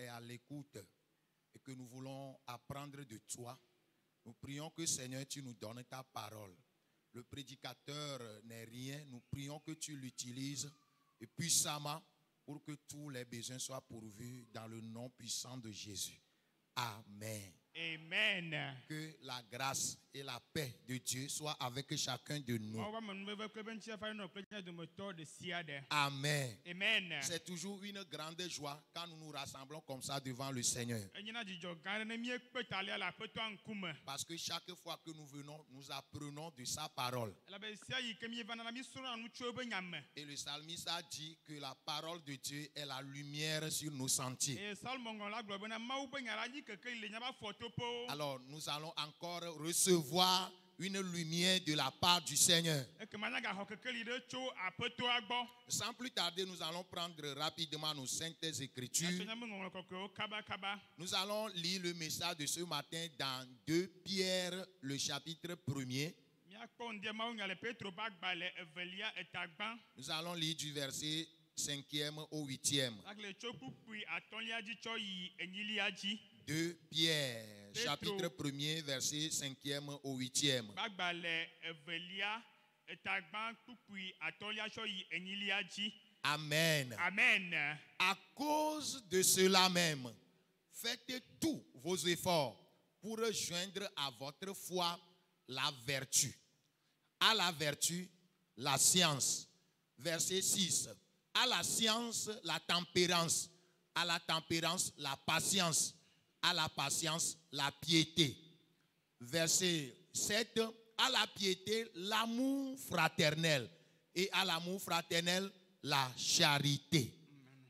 est à l'écoute et que nous voulons apprendre de toi, nous prions que Seigneur, tu nous donnes ta parole. Le prédicateur n'est rien, nous prions que tu l'utilises et puissamment pour que tous les besoins soient pourvus dans le nom puissant de Jésus. Amen. Amen. Que la grâce et la paix de Dieu soient avec chacun de nous. Amen. Amen. C'est toujours une grande joie quand nous nous rassemblons comme ça devant le Seigneur. Parce que chaque fois que nous venons, nous apprenons de sa parole. Et le psalmiste a dit que la parole de Dieu est la lumière sur nos sentiers. Alors nous allons encore recevoir une lumière de la part du Seigneur. Sans plus tarder, nous allons prendre rapidement nos saintes écritures. Nous allons lire le message de ce matin dans 2 Pierre, le chapitre 1er. Nous allons lire du verset 5e au 8e. 2 Pierre, chapitre 1er, verset 5e au 8e. Amen. Amen. À cause de cela même, faites tous vos efforts pour rejoindre à votre foi la vertu. À la vertu, la science. Verset 6. À la science, la tempérance. À la tempérance, la patience. À la patience, la piété. Verset 7. À la piété, l'amour fraternel. Et à l'amour fraternel, la charité.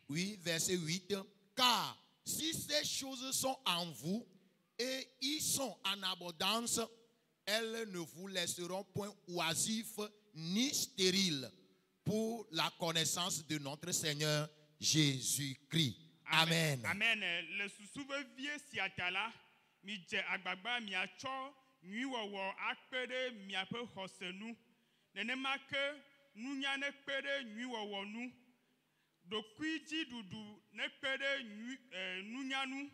Oui, verset 8. Car si ces choses sont en vous et ils sont en abondance, elles ne vous laisseront point oisifs ni stériles pour la connaissance de notre Seigneur Jésus-Christ. Amen. Amen. Le souverain siatala mi je agbagba mi acho nyuwowo akpere mi ape hosenu nenema ke nunya ne kpere nyuwowo nu dokuiji dudu ne kpere nunyanu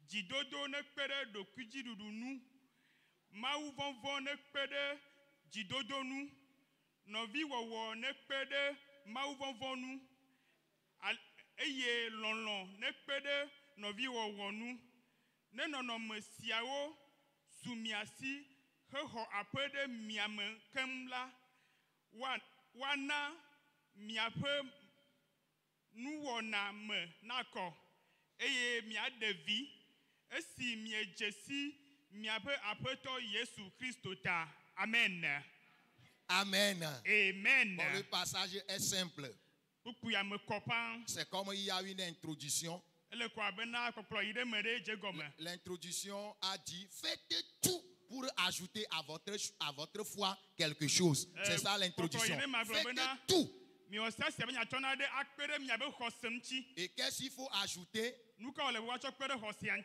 jidodo ne kpere dokuiji dudu nu mawu vonvo ne kpere jidodo nu novi wowo ne kpere mawu vonvo nu eye lɔlɔ ne kpe ɖe nɔvi wɔwɔ nu ne nɔnɔme siawo su miasi hexɔ aƒe ɖe miame kem la woana miaƒe nuwɔna me nakɔ eye miaɖe vi esi miedze si miaƒe aƒetɔ Yesu Kristo ta. Amen. Amen. Amen. Bon, le passage est simple. C'est comme il y a une introduction. L'introduction a dit faites tout pour ajouter à votre foi quelque chose. C'est ça l'introduction. Faites tout. Et qu'est-ce qu'il faut ajouter?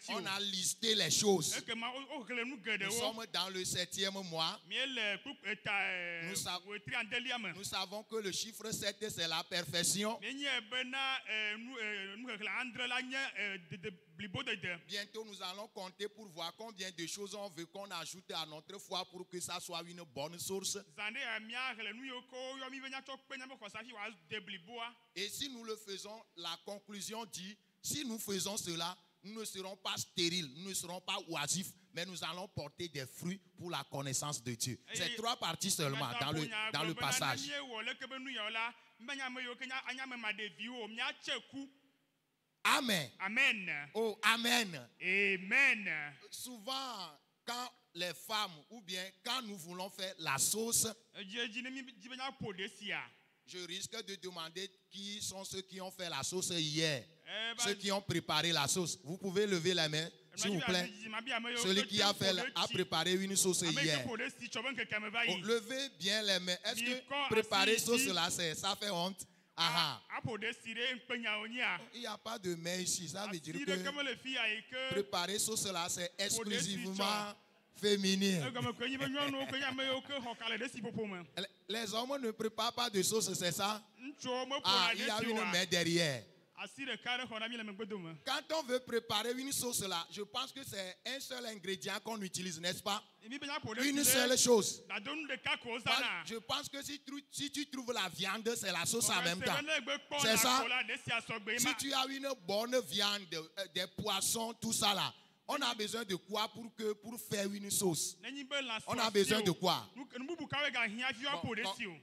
On a listé les choses. Nous sommes dans le 7e mois. Nous savons que le chiffre 7 c'est la perfection. Bientôt nous allons compter pour voir combien de choses on veut qu'on ajoute à notre foi pour que ça soit une bonne source. Et si nous le faisons, la conclusion dit, si nous faisons cela, nous ne serons pas stériles, nous ne serons pas oisifs, mais nous allons porter des fruits pour la connaissance de Dieu. C'est 3 parties seulement dans le passage. Amen. Amen. Oh, amen. Amen. Souvent, quand les femmes, ou bien quand nous voulons faire la sauce, je risque de demander qui sont ceux qui ont fait la sauce hier. Ceux qui ont préparé la sauce. Vous pouvez lever la main, s'il vous plaît. Celui qui a préparé une sauce hier. Oh, levez bien les mains. Est-ce que préparer sauce là, ça fait honte? Ah, il n'y a pas de main ici. Ça veut dire que préparer sauce là, c'est exclusivement féminin. Les hommes ne préparent pas de sauce, c'est ça? Ah, il y a une main derrière. asi ɖeka ɖe xɔ na mi le megbedome. Quand on veut préparer une sauce là, je pense que c'est un seul ingrédient qu'on utilise, n'est-ce pas? Mi be nya ƒo ɖe Une tsi seule ɖe chose. dadonu ɖeka ko Moi, wozana. je pense que si tu trouves la viande, c'est la sauce en même temps. C'est C'est ça? ça. Si tu as une bonne viande, des poissons, tout ça là, on a besoin de quoi pour faire une sauce? On a besoin de quoi? Bon,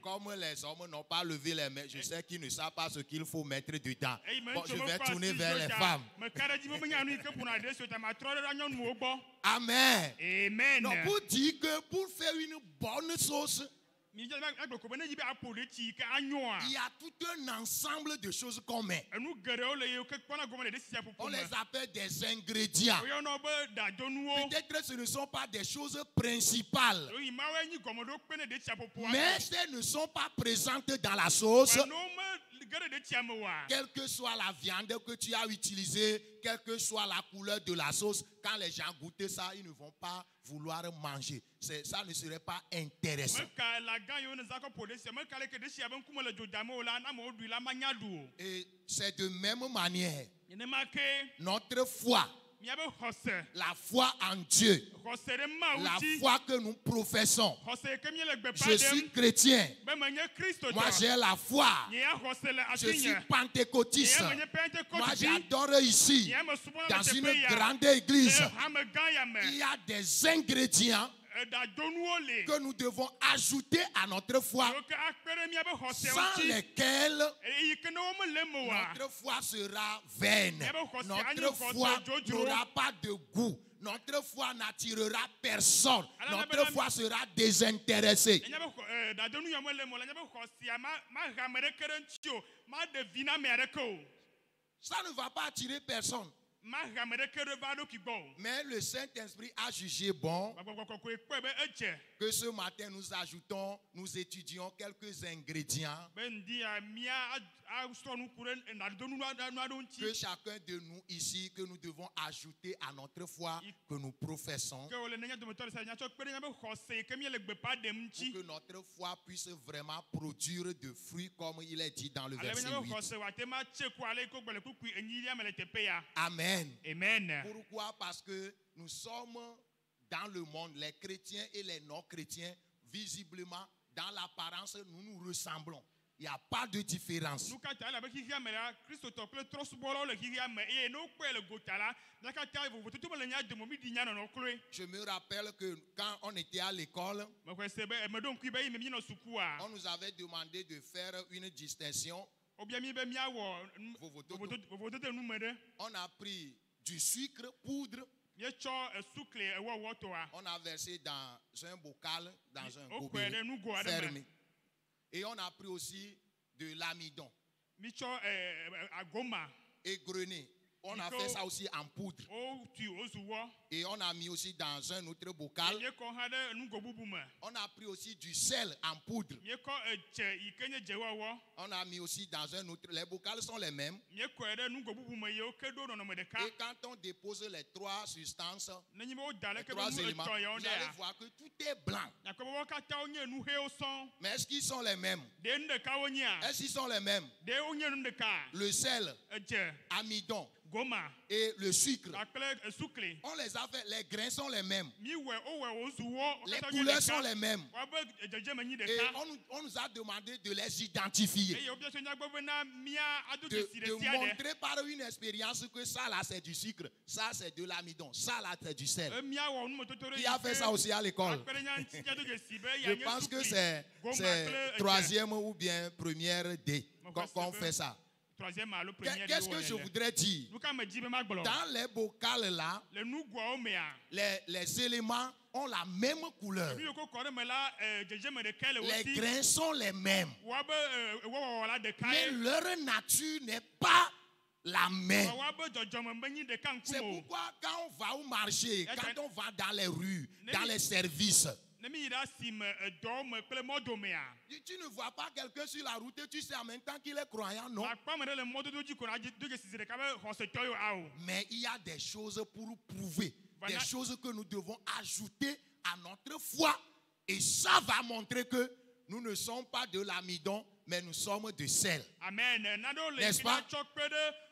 comme les hommes n'ont pas levé les mains, je sais qu'ils ne savent pas ce qu'il faut mettre dedans. Bon, je vais tourner vers les femmes. Amen. Amen. Non, pour dire que pour faire une bonne sauce, il y a tout un ensemble de choses qu'on met. On les appelle des ingrédients. Peut-être que ce ne sont pas des choses principales, mais elles ne sont pas présentes dans la sauce. Quelle que soit la viande que tu as utilisée, quelle que soit la couleur de la sauce, quand les gens goûtent ça, ils ne vont pas vouloir manger. Ça ne serait pas intéressant. Et c'est de même manière, notre foi, la foi en Dieu, la foi que nous professons. Je suis chrétien. Moi, j'ai la foi. Je suis pentecôtiste. Moi, j'adore ici, dans une grande église. Il y a des ingrédients que nous devons ajouter à notre foi, sans lesquels notre foi sera vaine. Notre foi n'aura pas de goût. Notre foi n'attirera personne. Notre foi sera désintéressée. Ça ne va pas attirer personne. Mais le Saint-Esprit a jugé bon que ce matin nous étudions quelques ingrédients que chacun de nous ici, que nous devons ajouter à notre foi que nous professons, pour que notre foi puisse vraiment produire de fruits comme il est dit dans le verset 8. Amen. Amen. Pourquoi? Parce que nous sommes dans le monde, les chrétiens et les non-chrétiens, visiblement, dans l'apparence, nous nous ressemblons. Il n'y a pas de différence. Je me rappelle que quand on était à l'école, on nous avait demandé de faire une distinction. On a pris du sucre, poudre. On a versé dans un bocal, dans un gobelet fermé. Et on a pris aussi de l'amidon. Égrené. On a fait ça aussi en poudre. Et on a mis aussi dans un autre bocal. On a pris aussi du sel en poudre. On a mis aussi dans un autre. Les bocals sont les mêmes. Et quand on dépose les trois substances, les trois éléments, vous allez voir que tout est blanc. Mais est-ce qu'ils sont les mêmes? Est-ce qu'ils sont les mêmes? Le sel, amidon et le sucre, on les a fait, les grains sont les mêmes, les couleurs sont les mêmes, et on nous a demandé de les identifier, de montrer par une expérience que ça là c'est du sucre, ça c'est de l'amidon, ça là c'est du sel. Qui a fait ça aussi à l'école? Je pense que c'est troisième ou bien première D qu'on fait ça. Qu'est-ce que je voudrais dire? Dans les bocals là, les éléments ont la même couleur. Les grains sont les mêmes. Mais leur nature n'est pas la même. C'est pourquoi quand on va au marché, quand on va dans les rues, dans les services, tu ne vois pas quelqu'un sur la route et tu sais en même temps qu'il est croyant, non? Mais il y a des choses pour prouver, des choses que nous devons ajouter à notre foi. Et ça va montrer que nous ne sommes pas de l'amidon, mais nous sommes de sel. Amen. N'est-ce pas?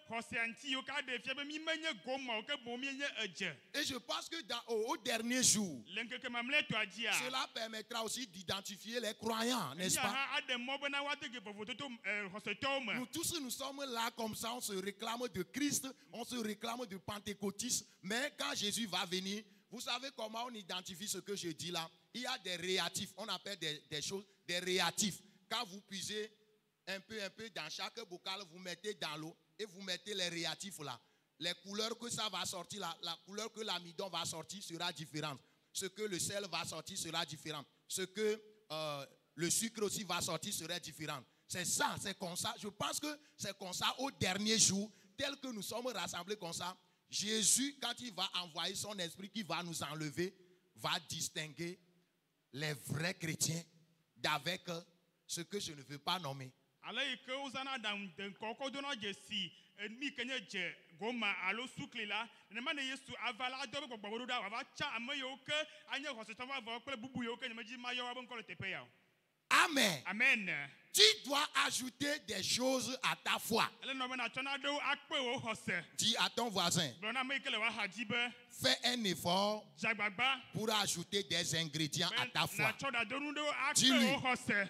xɔse yo ka ɖe fia be mi menye goma o ke boŋ mi nye edze. Et je pense que au dernier jour, Le ŋkeke mamlɛtɔa dzia. cela permettra aussi d'identifier les croyants, n'est-ce pas? Mia hã aɖe mɔ bena woade ge vovototo xɔsetɔwo me. Nous tous, nous sommes là comme ça, on se réclame de Christ, on se réclame de pentecôtisme, mais quand Jésus va venir, vous savez comment on identifie ce que je dis là? Il y a des réactifs, on appelle des choses, des réactifs. Quand vous puisez un peu dans chaque bocal, vous mettez dans l'eau et vous mettez les réactifs là. Les couleurs que ça va sortir, la couleur que l'amidon va sortir sera différente. Ce que le sel va sortir sera différent. Ce que le sucre aussi va sortir sera différent. C'est ça, c'est comme ça. Je pense que c'est comme ça au dernier jour, tel que nous sommes rassemblés comme ça. Jésus, quand il va envoyer son esprit qui va nous enlever, va distinguer les vrais chrétiens d'avec ce que je ne veux pas nommer. Ale yi ke wozãna ɖaŋu de ŋkɔ dona dzesi mi ke nye dze goma alo sukli la nenema ne Yesu ava la adɔ be gbɔgbɔ ɖo ɖa wòava tsa ame yiwo ke anye xɔsetɔ vavɔ kple bubu yiwo ke nyemedzi ma yɔ wobe ŋkɔ le teƒe ya o. Amen. Amen. Tu dois ajouter des choses à ta foi. Ele nɔ be natsɔ naɖewo akpe wò xɔse. Dis à ton voisin, Gblɔ na ame yi ke le woaxa dzi be fais un effort dze agbagba pour ajouter des ingrédients à be ta foi. natsɔ ɖadonu ɖewo akpe Dis-lui. wò xɔse.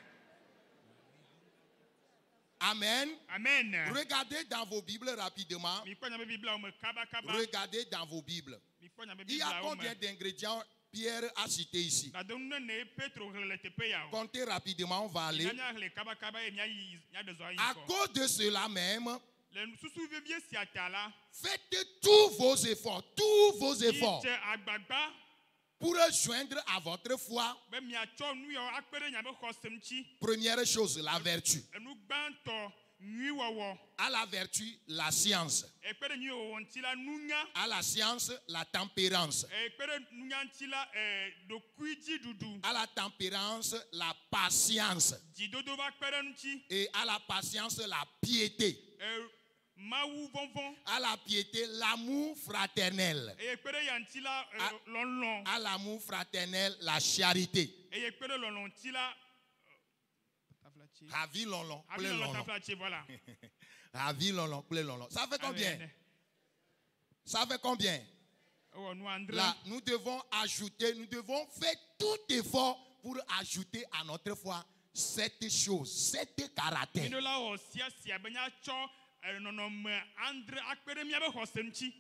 Amen. Amen. Regardez dans vos Bibles rapidement. Mi kpɔ nyabe biblawo me kabakaba. Regardez dans vos Bibles. Mi kpɔ nyabe Il y a biblawo combien me. d'ingrédients Pierre a cité ici? Ɖadonu nene Petro xlẽ le teƒe ya o. Comptez rapidement, on va aller. Mia xlẽ kabakaba ye miayi miaɖe zɔ ayi À kɔ. cause de cela même, Le susu vevie sia ta la. faites tous vos efforts Midze agbagba pour joindre à votre foi. be miatsɔ nu yawo akpe ɖe nyabe xɔse ŋuti. Première chose, la vertu. Enu gbãtɔ nyui wɔwɔ. À la vertu, la science. Ekpe ɖe nyui wɔwɔ ŋuti la nunya. À la science, la tempérance. Ekpe ɖe nunya ŋuti la ɖokui dziɖuɖu. À la tempérance, la patience. Dzidodo va kpe ɖe ŋuti. Et à la patience, la piété. Mawu vɔvɔ. À la piété, l'amour fraternel. Eye kpe ɖe ya ŋuti la lɔlɔ. À l'amour fraternel, la charité. Eye kpe ɖe lɔlɔ ŋuti la. Ravi lolon, Abi ple lɔlɔ lolon. taflatse voilà. Ravi lolon, ple lolon. Ça fait combien? Amen. Ça fait combien? Ewɔ nu andre. Là, nous devons ajouter, nous devons faire tout effort pour ajouter à notre foi cette chose, cette caractère. Miɖo la wɔ sia be miatsɔ nɔnɔme andre akpe ɖe miabe xɔse ŋuti.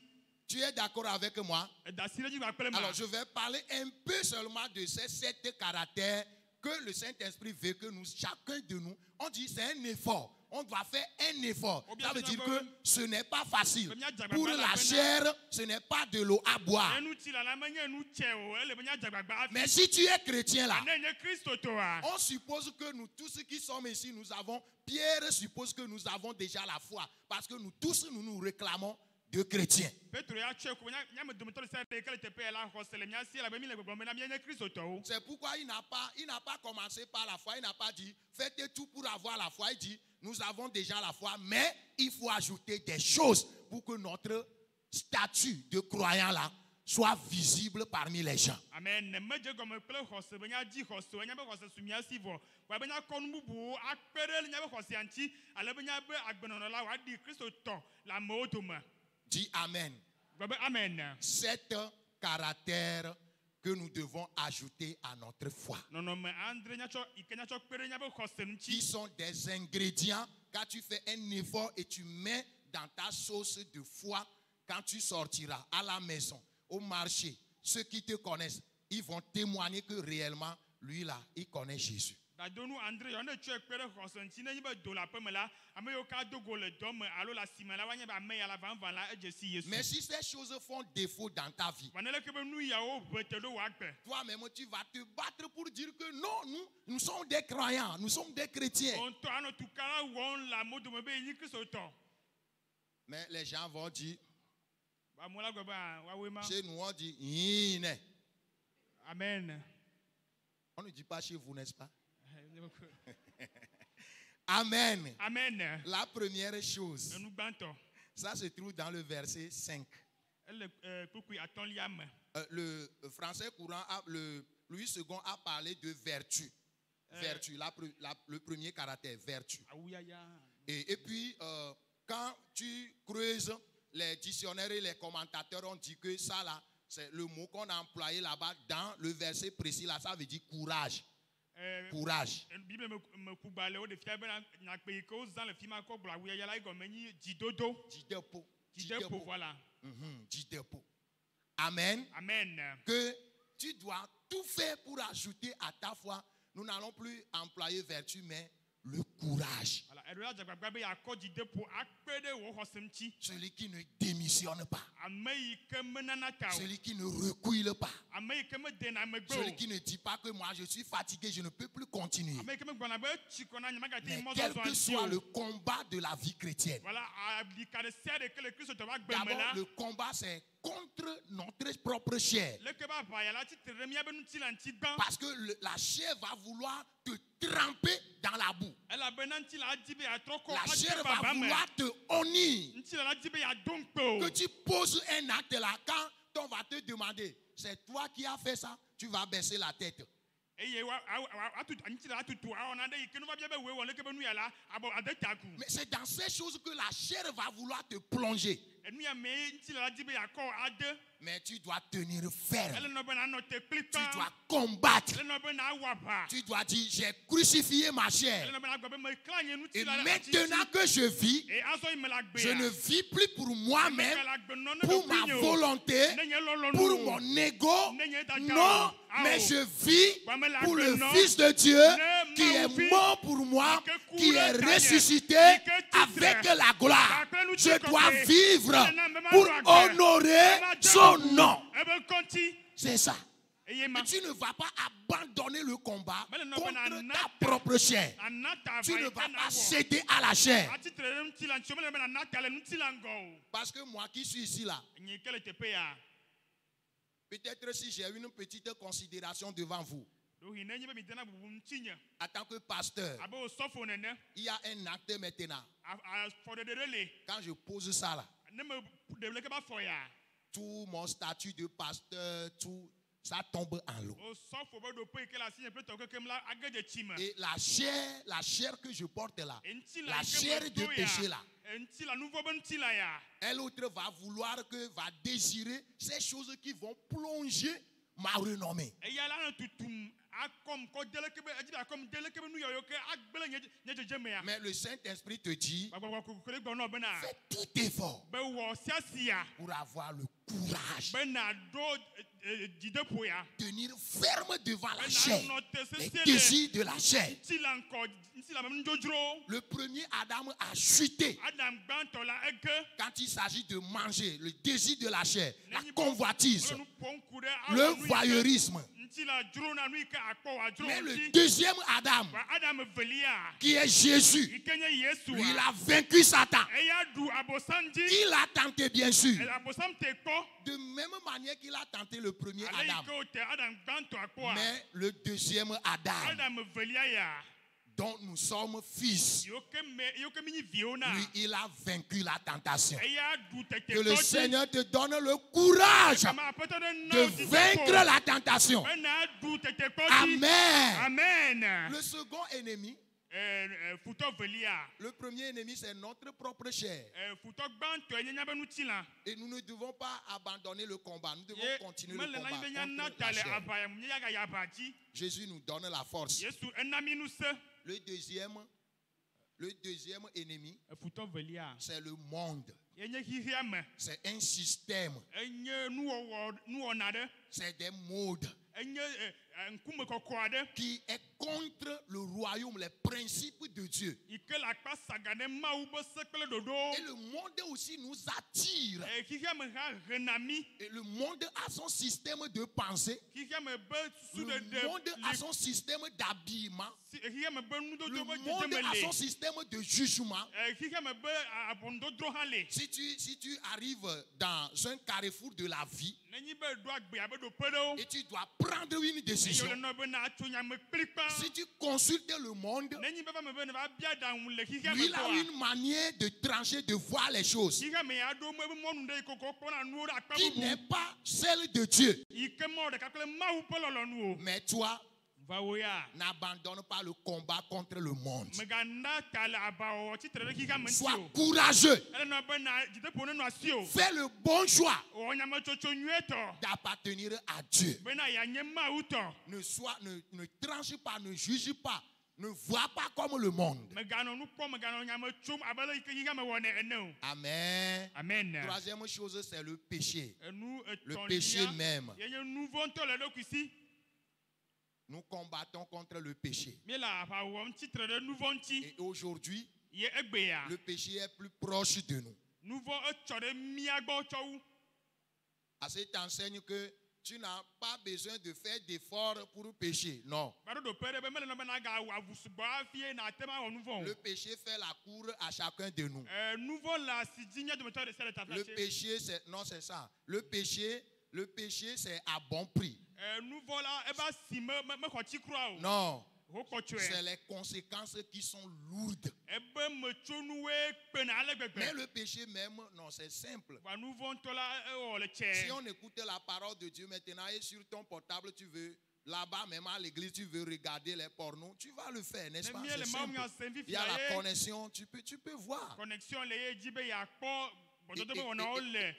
Tu es d'accord avec moi? Dasi ɖe dzi gba kple ma. Alors, je vais parler un peu seulement de ces 7 caractères que le Saint-Esprit veut que nous, chacun de nous, on dit c'est un effort. On doit faire un effort. Ça veut dire que ce n'est pas facile. Pour la chair, ce n'est pas de l'eau à boire. Enu ti la la menye nu tse o, ele be miadze agbagba afi. Mais si tu es chrétien là, Ne nye Kristo toa. on suppose que nous tous qui sommes ici, nous avons, Pierre suppose que nous avons déjà la foi. Parce que nous tous, nous nous réclamons de chrétiens. Petro ya tse ko nyame dometɔ ɖe sia ɖe ke le teƒe ya la xɔse le miasi la be mi le gbɔgblɔm bena mienye Kristo tɔwo. C'est pourquoi il n'a pas commencé par la foi. Il n'a pas dit, faites tout pour avoir la foi. Il dit, nous avons déjà la foi, mais il faut ajouter des choses pour que notre statut de croyant là soit visible parmi les gens. Amen. Ne medze gɔme kple xɔse be miadzi xɔse o, nyabe xɔse su miasi vɔ. Wa be miakɔ nu bubuwo akpe ɖe nyabe xɔsea ŋuti, ale be nyabe agbenɔnɔ la wòaɖi Kristo tɔ le amewo dome. Dis Amen. Gbe be amen. 7 caractères que nous devons ajouter à notre foi. Nɔnɔme andre nyatsɔ ike nyatsɔ kpe ɖe nyabe xɔse Qui ŋuti. sont des ingrédients quand tu fais un effort et tu mets dans ta sauce de foi quand tu sortiras à la maison, au marché. Ceux qui te connaissent, ils vont témoigner que réellement, lui là, il connaît Jésus. Dadonu andre yɔ ne tsɔe kpe ɖe xɔse ŋuti ne nye be do le aƒe me la, ame yiwo ka do go le dɔ me alo le asime la, woanye be ame ya la vavã la edze si Yesu. Mais si ces choses font défaut dans ta vie, Wa ne leke be nu yawo ʋe te ɖo wòa gbe. toi-même, tu vas te battre pour dire que non, nous sommes des croyants, nous sommes des chrétiens. Wo ŋutɔ anɔ tukala wɔm le amewo dome be yenyi Kristo tɔ. Mais les gens vont dire, Amewo la gbe be woawoe ma. chez nous, on dit, Yine. Amen. On ne dit pas chez vous, n'est-ce pas? Amen. Amen. La première chose, Enu gbãtɔ. ça se trouve dans le verset 5. Ele kpukpui atɔ̃lia me. Le français courant, Louis II a parlé de vertu. Vertu, le premier caractère, vertu. Awuyaya. Et puis, quand tu creuses, les dictionnaires et les commentateurs ont dit que ça là, c'est le mot qu'on a employé là-bas dans le verset précis là, ça veut dire courage. Courage. Jidepo. Voilà. Jidepo. Amen. Amen. Que tu dois tout faire pour ajouter à ta foi. Nous n'allons plus employer vertu, mais le courage. Celui qui ne démissionne pas. Celui qui ne recueille pas. Celui qui ne dit pas que moi je suis fatigué, je ne peux plus continuer. Mais quel que soit le combat de la vie chrétienne. D'abord, le combat c'est contre notre propre chair. Parce que la chair va vouloir te tremper dans la boue. La chair va vouloir te honnir. Que tu poses un acte là, quand on va te demander, c'est toi qui as fait ça, tu vas baisser la tête. Mais c'est dans ces choses que la chair va vouloir te plonger. Mais tu dois tenir ferme. Tu dois combattre. Tu dois dire, j'ai crucifié ma chair. Et maintenant que je vis, je ne vis plus pour moi-même, pour ma volonté, pour mon ego. Non, mais je vis pour le Fils de Dieu qui est mort pour moi, qui est ressuscité avec la gloire. Je dois vivre pour honorer son nom. C'est ça. Mais tu ne vas pas abandonner le combat contre ta propre chair. Tu ne vas pas céder à la chair. Parce que moi qui suis ici là, peut-être si j'ai une petite considération devant vous, en tant que pasteur, il y a un acte maintenant. Quand je pose ça là, tout mon statut de pasteur, tout ça tombe en l'eau. Et la chair que je porte là, la chair de péché là, elle autre va vouloir va désirer ces choses qui vont plonger ma renommée. Mais le Saint-Esprit te dit, fais tout effort pour avoir le courage, tenir ferme devant la chair, les désirs de la chair. Le premier Adam a chuté quand il s'agit de manger, le désir de la chair, la convoitise, le voyeurisme. Mais le deuxième Adam, qui est Jésus, lui, il a vaincu Satan. Il a tenté, bien sûr, de même manière qu'il a tenté le premier Adam. Mais le deuxième Adam, dont nous sommes fils, lui, il a vaincu la tentation. Que le Seigneur te donne le courage de vaincre la tentation. Amen. Amen. Le second ennemi, le premier ennemi, c'est notre propre chair. Et nous ne devons pas abandonner le combat. Nous devons continuer le combat contre la chair. Jésus nous donne la force. Le deuxième ennemi, c'est le monde. C'est un système. C'est des modes qui est contre le royaume, les principes de Dieu. Et le monde aussi nous attire. Et le monde a son système de pensée. Le monde a son système d'habillement. Le monde a son système de jugement. Si tu arrives dans un carrefour de la vie et tu dois prendre une décision, si tu consultes le monde, lui, il a une manière de trancher, de voir les choses qui n'est pas celle de Dieu. Mais toi, N'abandonne pas le combat contre le monde. megana ta le abawo tsitre ɖe xixea me ŋuti Sois o. courageux. Ele bena dzideƒo nenɔ asi o. Fais le bon choix Wɔ nyametsotso nyuietɔ d'appartenir à Dieu. bena yeanye Mawu tɔ. Ne tranche pas, ne juge pas, ne vois pas comme le monde. Meganɔ nu kpɔm, meganɔ nyame tsom abe le yike xixea me wɔnɛ ene o. Amen. Amen. Troisième chose, c'est le péché. Enu Le péché etɔ̃lia même. yenye nu vɔ̃ ŋutɔ le eɖokui si. Nous combattons contre le péché. Míele aʋa wɔm tsitre ɖe nu vɔ̃ ŋuti. Et aujourd'hui, Ye egbea le péché est plus proche de nous. nu vɔ̃ etsɔ ɖe mía gbɔ tsɔ wu. Parce que t'enseigne que tu n'as pas besoin de faire d'efforts pour pécher. Non. Gbaɖoɖo ƒe ɖe be mele nɔ bena gawɔ avu sugbɔ hafi nate ma wɔ nu vɔ̃ Le o. péché fait la cour à chacun de nous. Nu vɔ̃ le asi dzi mía dometɔ ɖe sia ɖe ta Le péché, c'est ça. Le péché, c'est à bon prix. Nu vɔ̃ la ebe asi mexɔ tsi kura o. Non. Wokɔ C'est tsɔe. les conséquences qui sont lourdes. Ebe metsonuwoe kpena ale Mais gbegbe. le péché même, non, c'est simple. Wa nu vɔ̃ ŋutɔ la ewɔ le Si tsɛ. on écoute la parole de Dieu maintenant et sur ton portable, tu veux, là-bas même à l'église, tu veux regarder les pornos, tu vas le faire, n'est-ce Ne pas? mie C'est le mawu simple. nya sẽn Il y a la fifia ye connexion, tu peux voir. connexion le ye dzi be yeakpɔ gbɔdɔdɔ be wɔnawo le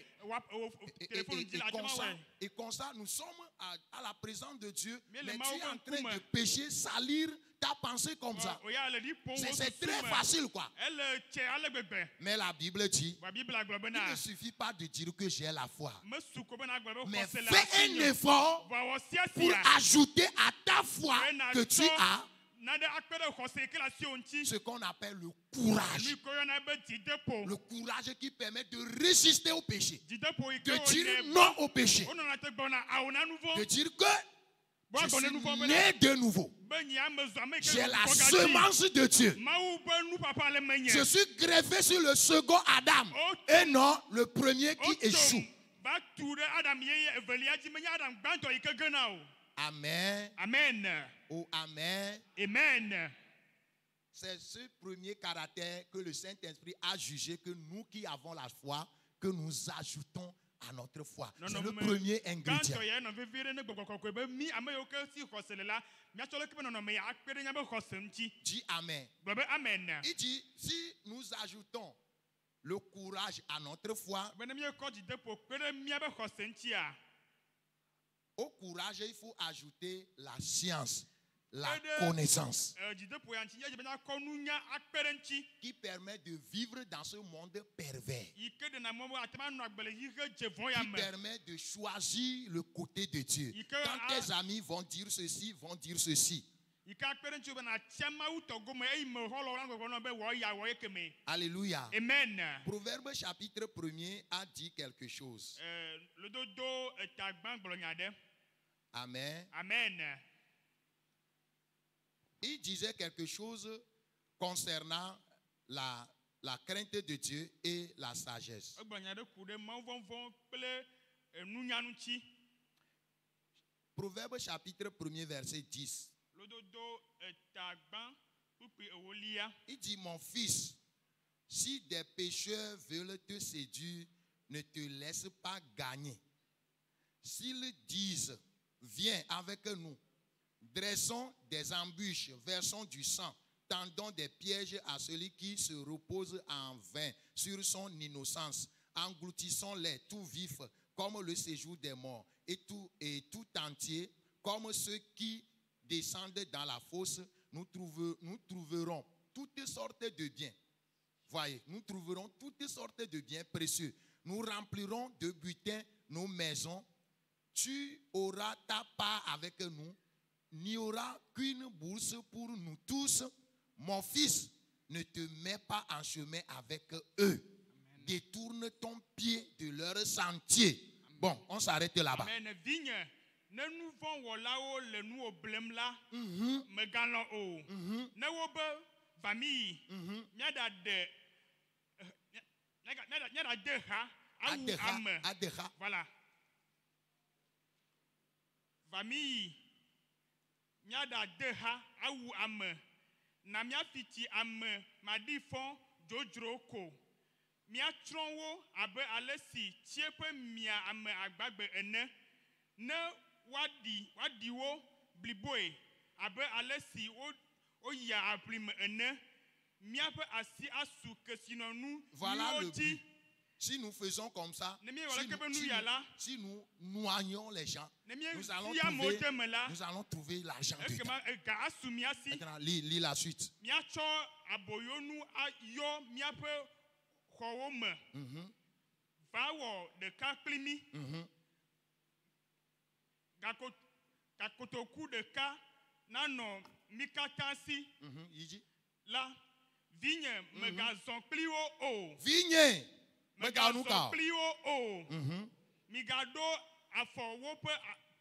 téléphone dzi le ate ma wɔe. Et comme ça, nous sommes à la présence de Dieu, Mais mais le tu es mauvais en train coup, de pécher, salir ta pensée comme ça. Oya le ɖi ƒom wo C'est très susu me. facile, quoi. Ele tsɛ ale gbegbe. Mais la Bible dit, Wa Bibla gblɔ il bena ne suffit pas de dire que j'ai la foi, mesu ko bena gblɔ be mais xɔse le fais asi un nye. effort Vɔ wɔ sia pour sia. ajouter à ta foi que tu as Nane akpe ɖe xɔse yi ke le asiwo ŋuti. ce qu'on appelle le courage. Nu ko yɔna be dzideƒo. Le courage qui permet de résister au péché. Dzideƒo yi ke De dire wonɛ non au péché. wonɔna te gbɔna awo na nu De vɔ̃. dire que Bo je agbɔ ne nu vɔ̃ suis bena né de nouveau. be nye ame zɔ ame yi ke J'ai le la gbɔ gadzi. semence de Dieu. Mawu be nu papa le menye. Je suis greffé sur le second Adam et non le premier qui échoue. Va tu ɖe Adam yeye evelia dzi menye Adam gbãtɔ yi ke gena o. Amen. Amen. Oh, amen. Amen. C'est ce premier caractère que le Saint-Esprit a jugé que nous qui avons la foi, que nous ajoutons à notre foi. Non, C'est non, le mais premier ingrédient. Gbãtɔ ya nɔ vevi ɖe ne gbɔgbɔ kɔkɔe be mi ame yiwo ke si xɔse le la miatsɔ leke be nɔnɔme ya akpe ɖe míabe xɔse ŋuti. Dis amen. Gblɔ be amen. Il dit, si nous ajoutons le courage à notre foi, Be ne míekɔ dzideƒo kpe ɖe míabe xɔse ŋutia. au courage, il faut ajouter la science, la Aide. connaissance Dzideƒo ya ŋuti míadze bena kɔ nunya akpe ɖe ŋuti. qui permet de vivre dans ce monde pervers, Yi ke ɖena mɔ be ate ma nɔ agbe le xixe dze vɔ̃ ya qui me. permet de choisir le côté de Dieu. Il que- Quand tes amis vont dire ceci, vont dire ceci. Yi ke akpe ɖe ŋuti bena tia Mawu tɔ gome eyi me xɔlɔ la gbɔgbɔ nɔ be wɔ ya wɔ ye keme. Alléluia. Amen. Proverbe chapitre 1er a dit quelque chose. Lododo etagbã gblɔ nya ɖe. Amen. Amen. Il disait quelque chose concernant la crainte de Dieu et la sagesse. Egblɔ nya ɖe ku ɖe Mawu vɔvɔ̃ kple nunya ŋuti. Proverbe chapitre 1er verset 10. Lododo etagbã kpukpui ewolia. Il dit, mon fils, si des pécheurs veulent te séduire, ne te laisse pas gagner. S'ils disent, viens avec nous, dressons des embûches, versons du sang, tendons des pièges à celui qui se repose en vain sur son innocence, engloutissons-les tout vifs comme le séjour des morts et tout entier comme ceux qui descendent dans la fosse. Nous trouverons toutes sortes de biens. Voyez, nous trouverons toutes sortes de biens précieux. Nous remplirons de butin nos maisons. Tu auras ta part avec nous. Il n'y aura qu'une bourse pour nous tous. Mon fils, ne te mets pas en chemin avec eux. Amen. Détourne ton pied de leur sentier. Bon, on s'arrête là-bas. Amen. Vigne, ne nu vɔ̃ wɔlawo le nuwo blem la, megalɔ o. Ne wobe va mi yi, míaɖade ha awu ame. Adeha. Voilà. Va mi yi, míaɖade ha awu ame. Na míafiti ame maɖi fɔ dzodzro ko. Míatsrɔ̃ wo abe ale si tsiẽƒe mia ame agbagbe ene. Ne woaɖi wo bliboe, abe ale si o ya aplime ene miape asi asu kesinonu Voilà le di but. Si nous faisons comme ça, si nous noyons les gens, nous allons trouver l'argent dedans. Maintenant, lis la suite. La vigne megazon pli o. Vigne megazon pli o. Migado afowope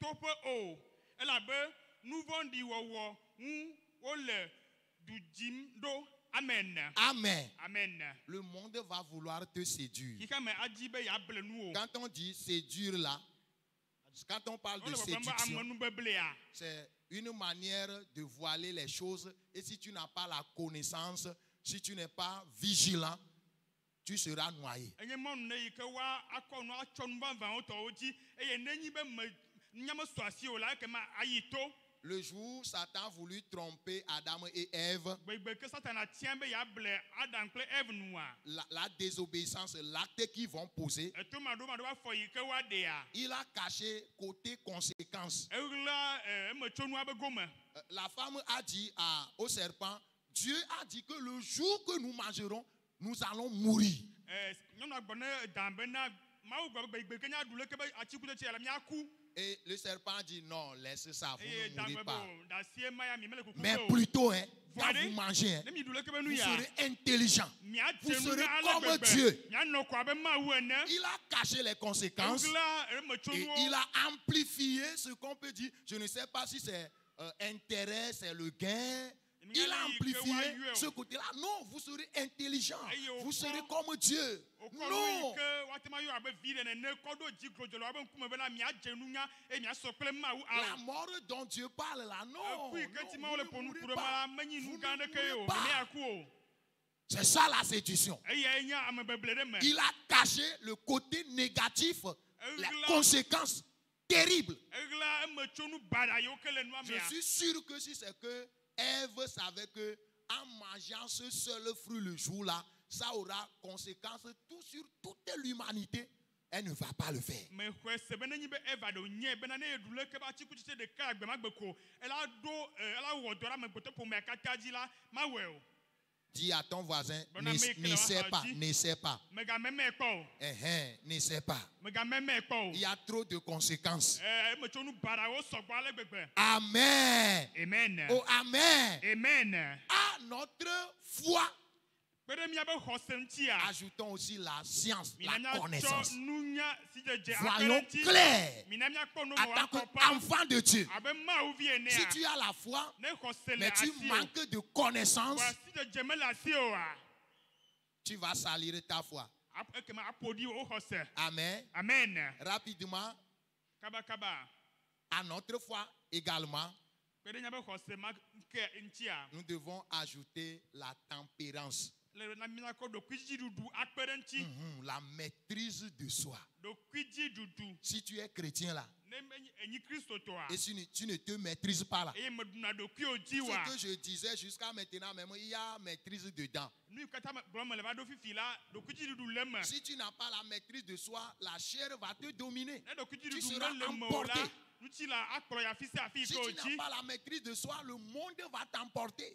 tope o. Elabe nous vendi wowo ole du jim do. Amen. Amen. Amen. Le monde va vouloir te séduire. Quand on dit séduire là, quand on parle de séduction, c'est une manière de voiler les choses. Et si tu n'as pas la connaissance, si tu n'es pas vigilant, tu seras noyé. Le jour où Satan a voulu tromper Adam et Ève, la désobéissance, l'acte qu'ils vont poser, il a caché côté conséquences. La femme a dit au serpent, Dieu a dit que le jour que nous mangerons, nous allons mourir. Et le serpent dit non, laisse ça, vous ne mourrez pas. Mais plutôt, quand vous mangez, vous serez intelligent. Vous serez comme Dieu. Il a caché les conséquences et il a amplifié ce qu'on peut dire. Je ne sais pas si c'est intérêt, c'est le gain. Il a amplifié ce côté-là. Non, vous serez intelligent. Vous serez comme Dieu. Non. La mort dont Dieu parle là, non. C'est ça la séduction. Il a caché le côté négatif, les conséquences terribles. Je suis sûr que si c'est que Ève savait que en mangeant ce seul fruit le jour-là, ça aura conséquence tout sur toute l'humanité. Elle ne va pas le faire. Dis à ton voisin, n'essaie pas, n'essaie pas. N'essaie pas. Il y a trop de conséquences. Amen. Amen. Oh, amen. Amen. À notre foi, ajoutons aussi la science, la connaissance. Voyons clair en tant qu'enfant de Dieu. Si tu as la foi, mais tu manques de connaissance, tu vas salir ta foi. Amen. Amen. Rapidement, à notre foi également, nous devons ajouter la tempérance. La maîtrise de soi. Si tu es chrétien là, et si tu ne te maîtrises pas là, ce que je disais jusqu'à maintenant, même il y a maîtrise dedans. Si tu n'as pas la maîtrise de soi, la chair va te dominer. Tu seras emporté. Si tu n'as pas la maîtrise de soi, le monde va t'emporter.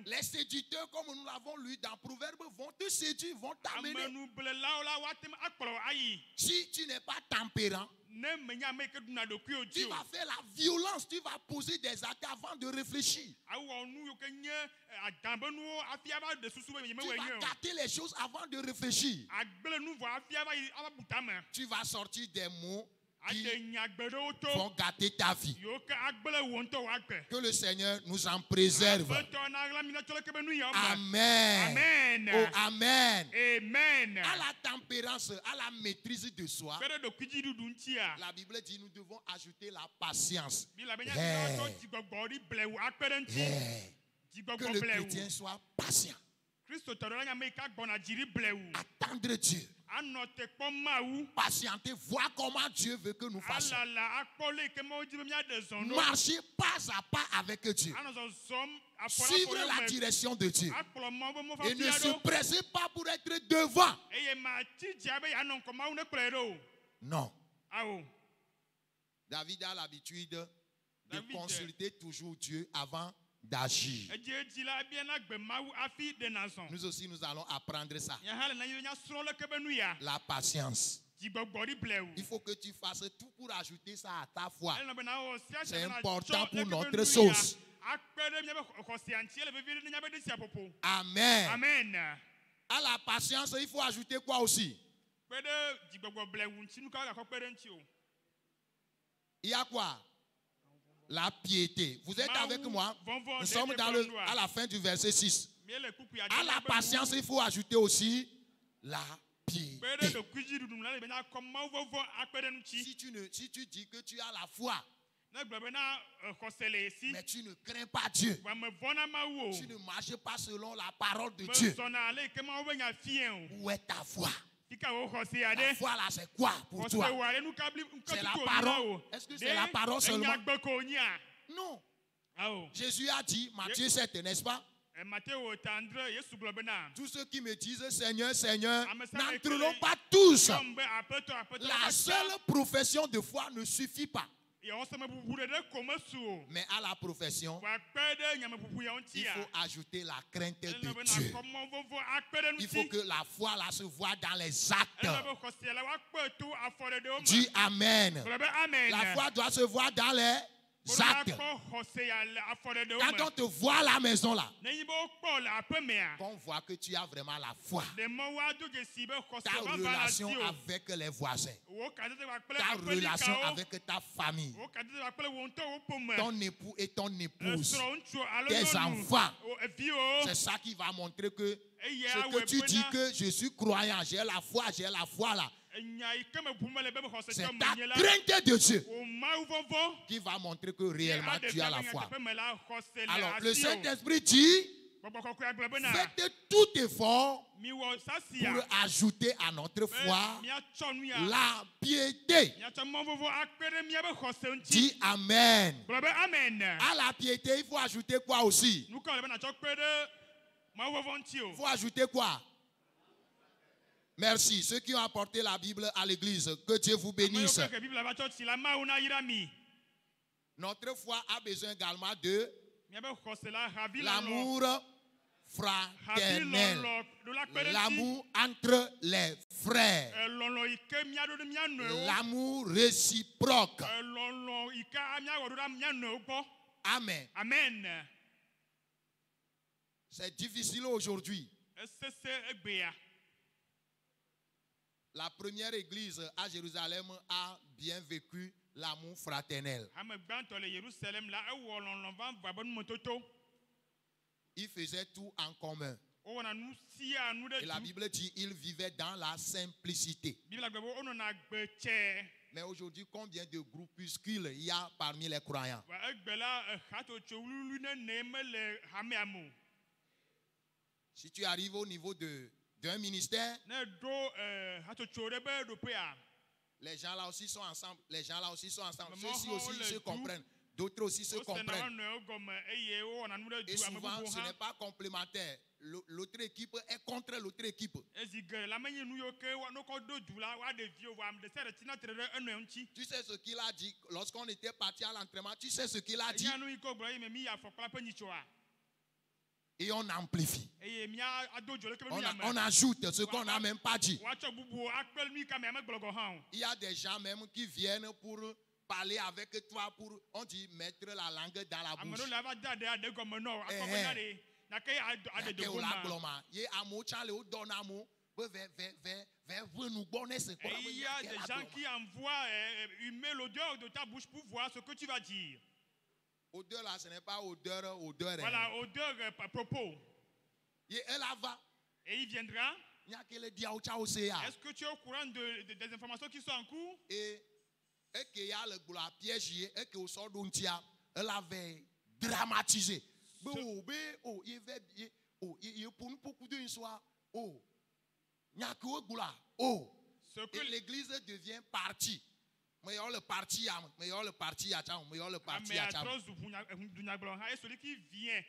Les séducteurs, comme nous l'avons lu dans Proverbes, vont te séduire, vont t'amener. Si tu n'es pas tempérant, tu vas faire la violence, tu vas poser des actes avant de réfléchir. Tu vas gâter les choses avant de réfléchir. Tu vas sortir des mots qui vont gâter ta vie. Que le Seigneur nous en préserve. Amen. Amen. Oh, amen. Amen. À la tempérance, à la maîtrise de soi, la Bible dit nous devons ajouter la patience. Que le chrétien soit patient. Attendre Dieu. Anɔ te kpɔ Mawu. Patientez, voir comment Dieu veut que nous fassions. Alala akpɔ le ke Mawu di be míaɖe zɔ no. Marchez pas à pas avec Dieu. Anɔ zɔzɔm afɔ Suivre la direction de Dieu. Akplɔ Mawu be Et ne mɔfafia se ɖo. pressez pas pour être devant. Eye mati dzia be yeanɔ ŋkɔ Mawu ne kplɔe ɖo. Non. Awo. David a l'habitude de David, consulter toujours Dieu avant d'agir. Edzi la biana gbe Mawu afi ɖena zɔ. Nous aussi, nous allons apprendre ça. Yahã le nanyi nya srɔ̃ leke be nu ya. La patience. Dzigbɔgbɔɖi blewu. Il faut que tu fasses tout pour ajouter ça à ta foi. Ele bena wɔ sia C'est sia bena important tsɔ pour leke be notre nu ya. sauce. Akpe ɖe míabe xɔsia ŋuti ele vevi ɖe ne míabe ɖe sia ƒoƒo. Amen. Amen. À la patience, il faut ajouter quoi aussi? Kpe ɖe dzigbɔgbɔ blewu ŋuti nu kawo gakɔ kpe ɖe ŋuti o. Il y a quoi? La piété. Vous êtes avec moi? Vɔvɔ Nous ɖe sommes nye à la fin du verset 6. Míele kuku ya À la patience, il faut ajouter aussi la kpe ɖe piété. ɖekui ɖuɖu la le bena kɔ Mawu vɔvɔ akpe ɖe ŋuti. Si tu dis que tu as la foi, Ne gblɔ bena xɔse le esi. mais tu ne crains pas Dieu, Wa me vɔna Mawu o. tu ne marches pas selon la parole de Me Dieu, zɔna ale yi ke Mawu be nya fie o. où est ta foi? Fika wo xɔse ya La ɖe. foi là, c'est quoi pour Xɔse toi? wa ɖe nu ka bli C'est la tutu o parole. nyina o. Est-ce que c'est la parole seulement? Enyagbe ko nyia. Non. Awo. Jésus a dit, Matthieu 7, n'est-ce pas? Matthieu tendre Yesu gblɔ bena. Tous ceux qui me disent Seigneur, Seigneur, Ame sia ame n'entreront ke- pas tous. Yɔm be aƒetɔ aƒetɔ. La seule profession de foi ne suffit pas. Yewɔseme bubu ɖeɖe ko mesu o. Mais à la profession, Wa kpe ɖe nyameƒuƒu ya ŋuti il ya. faut ajouter la crainte Ele de bena Dieu. kɔ mɔ vɔvɔ akpe ɖe Il faut ŋuti. que la foi là se voit dans les Ele actes. be xɔse la woakpe to afɔ ɖeɖewo me. Dis Amen. Gblɔ be amen. La foi doit se voir dans les Bolo actes. akpɔ xɔse ya le afɔ ɖeɖewo Quand on me. te voit à la maison là, Nenyi be wokpɔ le aƒe mea. qu'on voit que tu as vraiment la foi. Ɖe mɔwo ado dzesi be xɔse Ta va va la relation si o. avec les voisins. Wo kadede va kple Ta relation aƒelikawo. avec ta famille. Wo kadede va kple wo ŋutɔ wo ƒome. Ton époux et ton épouse. Esrɔ̃ ŋutsu alo Tes nyɔnu. enfants. O eviwo. C'est ça qui va montrer que Eye ce awɔe que tu dis bena que je suis croyant, j'ai la foi là. enya yi ke me ƒom le be me xɔse C'est tɔ ta menye la. crainte de Dieu O Mawu vɔvɔ. qui va montrer que réellement tu as la foi. Alors, Alors, le Saint-Esprit dit, faites tout effort pour ajouter à notre foi la piété. Dis Amen. À la piété, il faut ajouter quoi aussi? Il faut ajouter quoi? Merci. Ceux qui ont apporté la Bible à l'église, que Dieu vous bénisse. Notre foi a besoin également de l'amour fraternel, l'amour entre les frères, l'amour réciproque. Amen. Amen. C'est difficile aujourd'hui. La première église à Jérusalem a bien vécu l'amour fraternel. Ils faisaient tout en commun. Et la Bible dit qu'ils vivaient dans la simplicité. Mais aujourd'hui, combien de groupuscules il y a parmi les croyants? Si tu arrives au niveau d'un ministère, les gens là aussi sont ensemble. Les gens là aussi sont ensemble. Ceux-ci aussi ils se comprennent. D'autres aussi se comprennent. Et souvent, ce n'est pas complémentaire. L'autre équipe est contre l'autre équipe. Tu sais ce qu'il a dit lorsqu'on était parti à l'entraînement. Tu sais ce qu'il a dit. Et on amplifie. On ajoute ce qu'on n'a même pas dit. Il y a des gens même qui viennent pour parler avec toi, pour, on dit, mettre la langue dans la bouche. Et il y a des gens qui envoient humer l'odeur de ta bouche pour voir ce que tu vas dire. Odeur là, ce n'est pas odeur. Voilà, odeur à propos. Et elle va. Et il viendra. Est-ce que tu es au courant des informations qui sont en cours? Et qu'il y a le piège et que au sort elle avait dramatisé. Il pour beaucoup d'une soir. haut. Ce que Et l'église devient parti. Meilleur le parti, meilleur le parti, meilleur le parti. et celui qui vient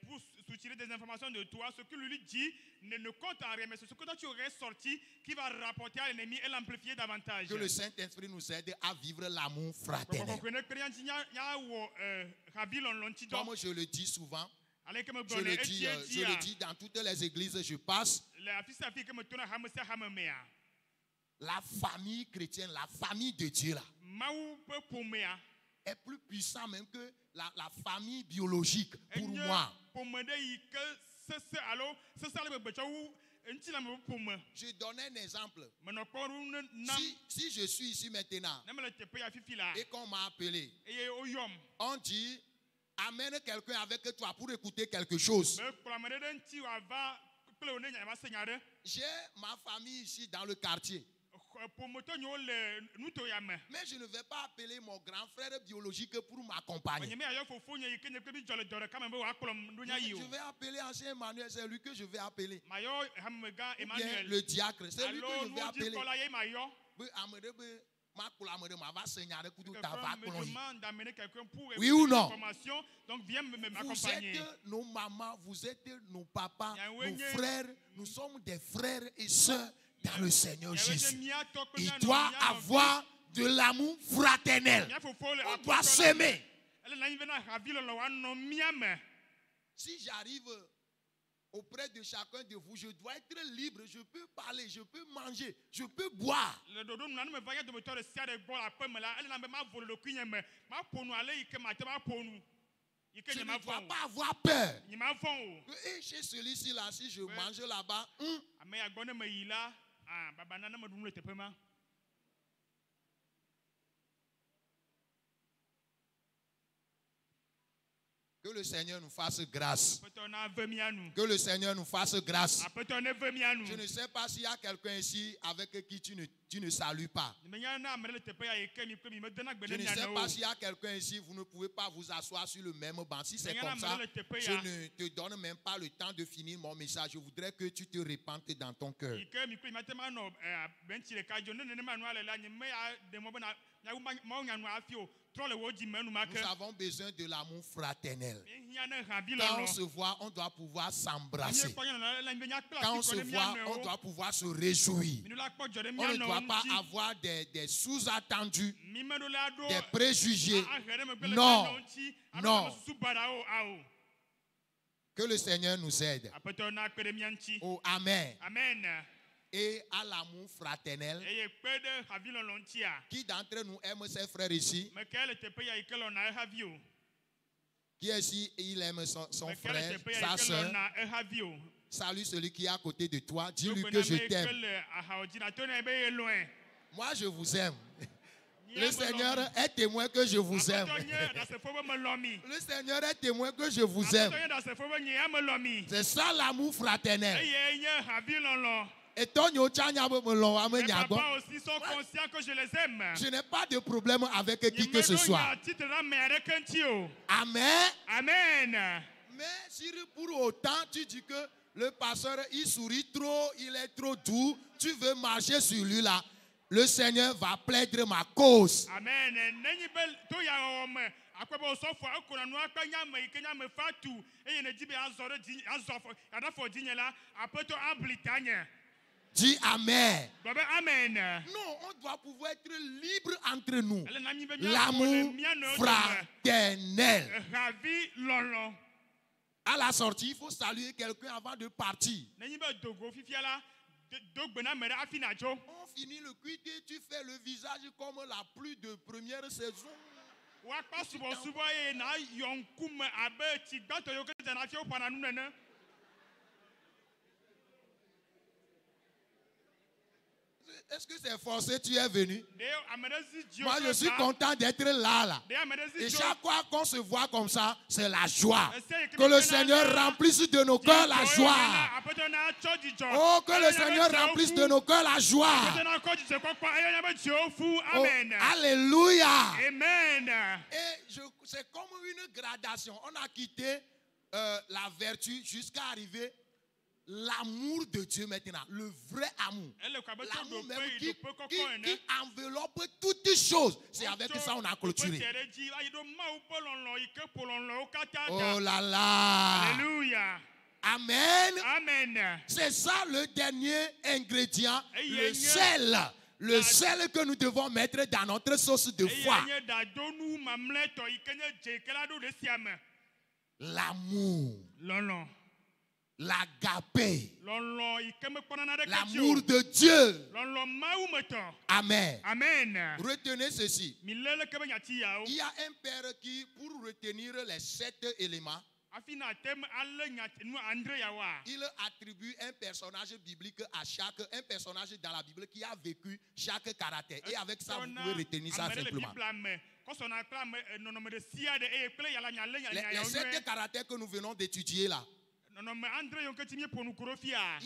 pour soutirer des informations de toi, ce que lui dit ne compte en rien, mais c'est ce que toi tu aurais sorti qui va rapporter à l'ennemi et l'amplifier davantage. Que le Saint-Esprit nous aide à vivre l'amour fraternel. Comme je le dis souvent, je le dis dans toutes les églises, je passe. La famille chrétienne, la famille de Dieu là, est plus puissante même que la famille biologique pour moi. Je donne un exemple. Si je suis ici maintenant et qu'on m'a appelé, on dit amène quelqu'un avec toi pour écouter quelque chose. J'ai ma famille ici dans le quartier. Mais je ne vais pas appeler mon grand frère biologique pour m'accompagner. Je vais appeler ancien Emmanuel, c'est lui que je vais appeler. Ou bien le diacre, c'est lui que je vais appeler. Oui ou non? Vous êtes nos mamans, vous êtes nos papas, nos frères. Nous sommes des frères et sœurs dans le Seigneur Jésus. Il doit avoir de l'amour fraternel. On doit s'aimer. Si j'arrive auprès de chacun de vous, je dois être libre. Je peux parler, je peux manger, je peux boire. Je ne dois pas avoir peur. Et chez celui-ci là, si je mange là-bas, que le Seigneur nous fasse grâce. Que le Seigneur nous fasse grâce. Je ne sais pas s'il y a quelqu'un ici avec qui tu ne salues pas. Je ne sais pas s'il y a quelqu'un ici, vous ne pouvez pas vous asseoir sur le même banc. Si c'est comme ça, je ne te donne même pas le temps de finir mon message. Je voudrais que tu te répandes dans ton cœur. Nous avons besoin de l'amour fraternel. Quand on se voit, on doit pouvoir s'embrasser. Quand on se voit, on doit pouvoir se réjouir. On ne doit pas avoir des sous-attendus, des préjugés. Non, non. Que le Seigneur nous aide. Oh, amen. Et à l'amour fraternel. Qui d'entre nous aime ses frères ici? Qui ici, il aime son frère, sa soeur? Salue celui qui est à côté de toi. Dis-lui que je t'aime. Moi, je vous aime. Le Seigneur est témoin que je vous aime. Le Seigneur est témoin que je vous aime. C'est ça l'amour fraternel. Et ton mes papas aussi sont conscients que je les aime. Je n'ai pas de problème avec qui que ce soit. Amen. Amen. Mais si pour autant tu dis que le pasteur il sourit trop, il est trop doux, tu veux marcher sur lui là, le Seigneur va plaider ma cause. Amen. Dis amen. Amen. Non, on doit pouvoir être libre entre nous. L'amour fraternel. À la sortie, il faut saluer quelqu'un avant de partir. On finit le culte et tu fais le visage comme la pluie de première saison. Est-ce que c'est forcé, tu es venu? Moi, je suis content d'être là. Et chaque fois qu'on se voit comme ça, c'est la joie. Que le Seigneur remplisse de nos cœurs la joie. Oh, que le Seigneur remplisse de nos cœurs la joie. Oh, alléluia. Amen. Et c'est comme une gradation. On a quitté la vertu jusqu'à arriver l'amour de Dieu maintenant, le vrai amour. L'amour même qui enveloppe toutes choses. C'est avec ça on a clôturé. Oh là là. Alléluia. Amen. Amen. C'est ça le dernier ingrédient, le sel. Le sel que nous devons mettre dans notre sauce de foi. L'amour. L'agapé. L'amour de Dieu. Amen. Amen. Retenez ceci. Il y a un père qui, pour retenir les 7 éléments, il attribue un personnage biblique à chaque, un personnage dans la Bible qui a vécu chaque caractère. Et avec ça, vous pouvez retenir ça simplement. Les 7 caractères que nous venons d'étudier là. Il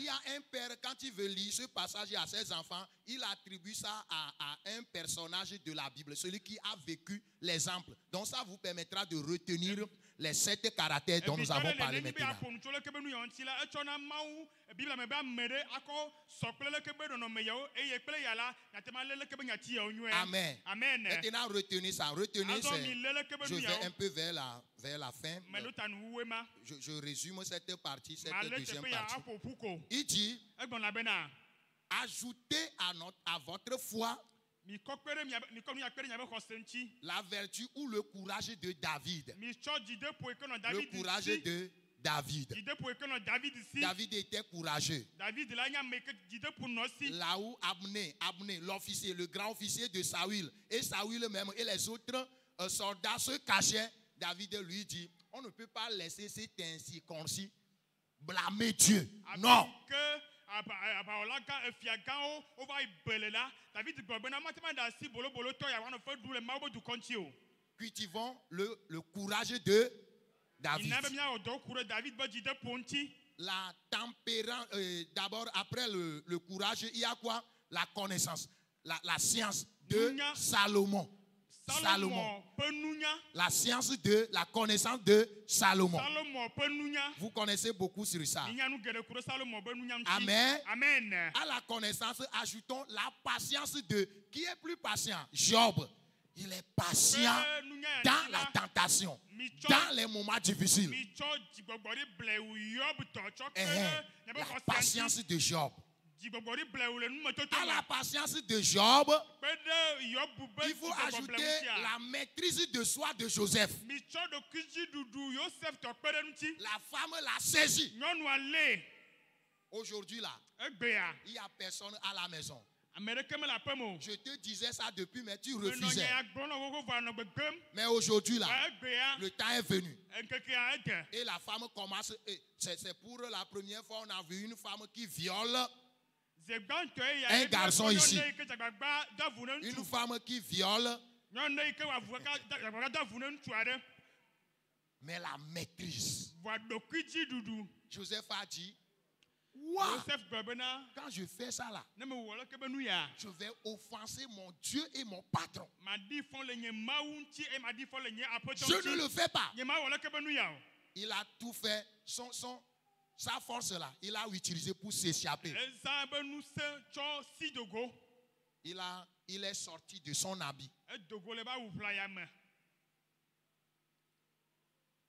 y a un père, quand il veut lire ce passage à ses enfants, il attribue ça à un personnage de la Bible, celui qui a vécu l'exemple. Donc ça vous permettra de retenir les 7 caractères dont nous avons parlé maintenant. Amen. Amen. Maintenant, retenez ça. Retenez ça. Je vais un peu vers la fin. Je résume cette partie, cette deuxième partie. Il dit, ajoutez à votre foi la vertu ou le courage de David. Le courage de David. David était courageux. Là où Abné, l'officier, le grand officier de Saül, et Saül même et les autres soldats se cachaient, David lui dit, on ne peut pas laisser cet incirconcis blâmer Dieu. Non. Cultivons le courage de David. La tempérance, d'abord après le courage, il y a quoi? La connaissance, la science de Salomon. La science de la connaissance de Salomon. Vous connaissez beaucoup sur ça. Amen. Amen. À la connaissance, ajoutons la patience de qui est plus patient? Job. Il est patient dans la tentation, dans les moments difficiles. La patience de Job. À la patience de Job, il faut ajouter la maîtrise de soi de Joseph. La femme l'a saisi. Aujourd'hui là, il n'y a personne à la maison. Je te disais ça depuis, mais tu refusais. Mais aujourd'hui là, le temps est venu. Et la femme commence. C'est pour la première fois on a vu une femme qui viole un garçon ici. Une femme qui viole. Mais la maîtrise. Joseph a dit, wow, quand je fais ça là, je vais offenser mon Dieu et mon patron. Je ne le fais pas. Il a tout fait. Sa force là, il a utilisé pour s'échapper. Il est sorti de son habit.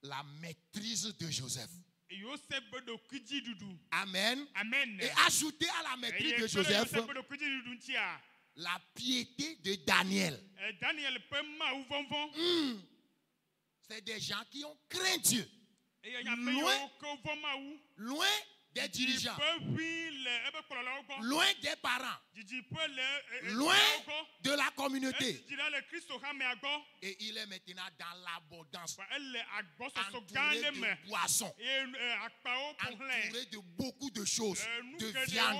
La maîtrise de Joseph. Amen. Amen. Et ajouter à la maîtrise de Joseph la piété de Daniel. C'est des gens qui ont craint Dieu. Loin des dirigeants, loin des parents, loin de la communauté. Et il est maintenant dans l'abondance, entouré de boissons, entouré de beaucoup de choses, de viande.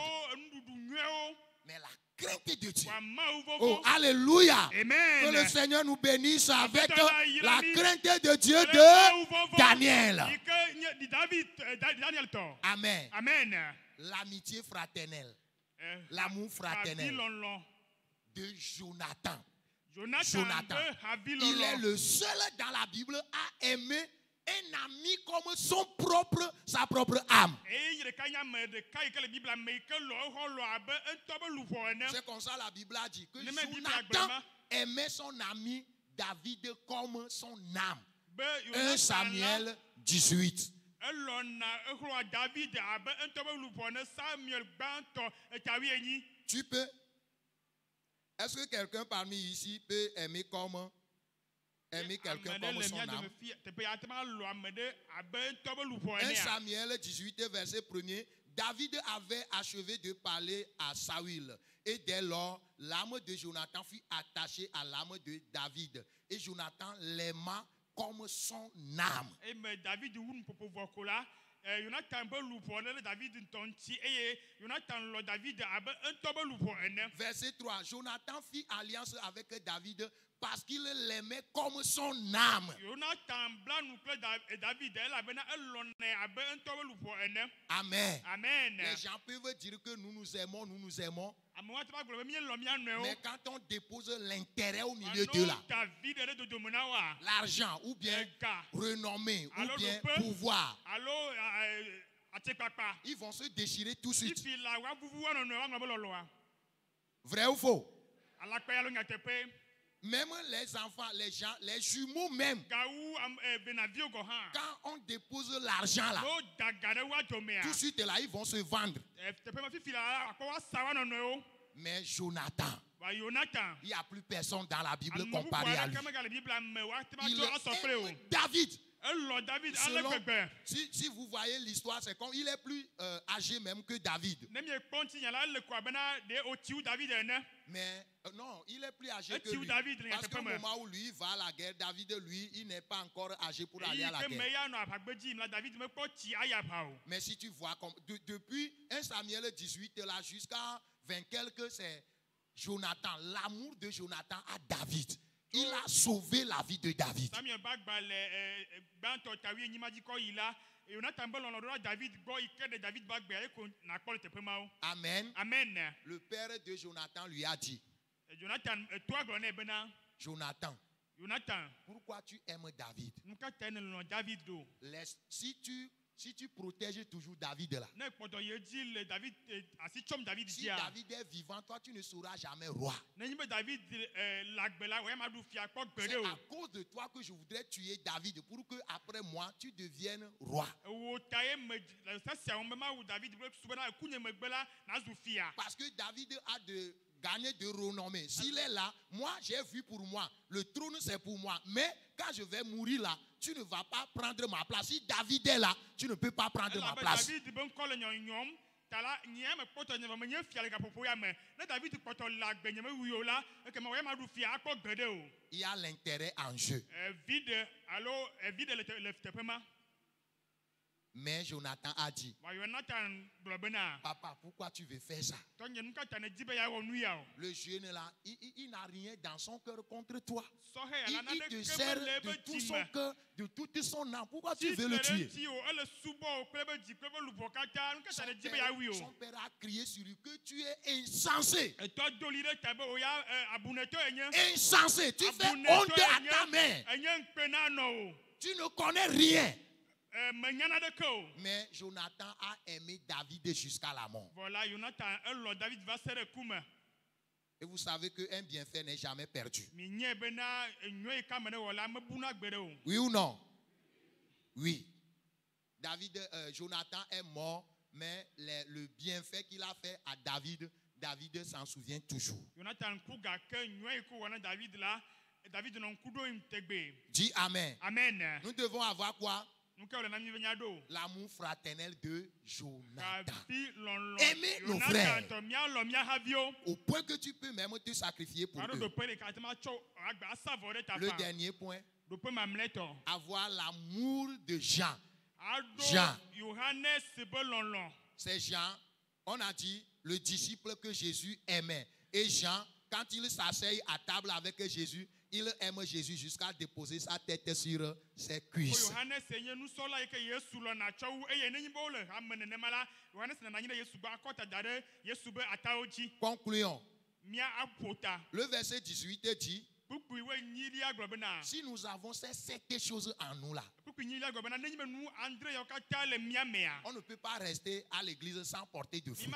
Mais la crainte de Dieu. Oh, alléluia. Amen. Que le Seigneur nous bénisse avec la crainte de Dieu de Daniel. Amen. Amen. L'amitié fraternelle, l'amour fraternel de Jonathan. Jonathan, il est le seul dans la Bible à aimer un ami comme sa propre âme. C'est comme ça la Bible a dit que Jonathan aimait son ami David comme son âme. 1 Samuel 18. Tu peux? Est-ce que quelqu'un parmi ici peut aimer quelqu'un comme son âme? 1 Samuel 18, verset 1er. David avait achevé de parler à Saül. Et dès lors, l'âme de Jonathan fut attachée à l'âme de David. Et Jonathan l'aima comme son âme. Verset 3. Jonathan fit alliance avec David parce qu'il l'aimait comme son âme. Amen. Amen. Les gens peuvent dire que nous nous aimons. Mais quand on dépose l'intérêt au milieu de là, l'argent ou bien renommée ou bien pouvoir, ils vont se déchirer tout de suite. Vrai ou faux? Même les enfants, les gens, les jumeaux même, quand on dépose l'argent là, tout de suite là, ils vont se vendre. Mais Jonathan, il n'y a plus personne dans la Bible comparé à lui. Il aime David. Selon, si vous voyez l'histoire, c'est comme il est plus âgé même que David. Mais non, il est plus âgé que lui. Parce qu'au moment où lui va à la guerre, David, lui, il n'est pas encore âgé pour aller à la guerre. Mais si tu vois, depuis 1 Samuel 18 là jusqu'à 20 quelques, c'est Jonathan, l'amour de Jonathan à David. Il a sauvé la vie de David. Amen. Amen. Le père de Jonathan lui a dit, Jonathan, pourquoi tu aimes David? Si tu protèges toujours David là, si David est vivant, toi tu ne seras jamais roi. C'est à cause de toi que je voudrais tuer David pour que après moi tu deviennes roi. Parce que David a gagné de renommée. S'il est là, moi j'ai vu pour moi. Le trône c'est pour moi. Mais quand je vais mourir là, tu ne vas pas prendre ma place. Si David est là, tu ne peux pas prendre ma place. Il y a l'intérêt en jeu. Mais Jonathan a dit, papa, pourquoi tu veux faire ça? Le jeune là, il n'a rien dans son cœur contre toi. Il te sert de tout son cœur, de toute son âme. Pourquoi tu veux le tuer? Son père a crié sur lui que tu es insensé. Insensé, tu fais honte à ta mère. Tu ne connais rien. Mais Jonathan a aimé David jusqu'à la mort. Et vous savez qu'un bienfait n'est jamais perdu. Oui ou non? Oui. Jonathan est mort, mais le bienfait qu'il a fait à David, David s'en souvient toujours. Dis Amen. Amen. Nous devons avoir quoi? L'amour fraternel de Jonathan. Aimer nos frères au point que tu peux même te sacrifier pour eux. Le dernier point, avoir l'amour de Jean. Jean. C'est Jean, on a dit le disciple que Jésus aimait. Et Jean, quand il s'asseye à table avec Jésus, il aime Jésus jusqu'à déposer sa tête sur ses cuisses. Concluons. Le verset 18 dit, si nous avons ces 7 choses en nous là, On ne peut pas rester à l'église sans porter de fruits.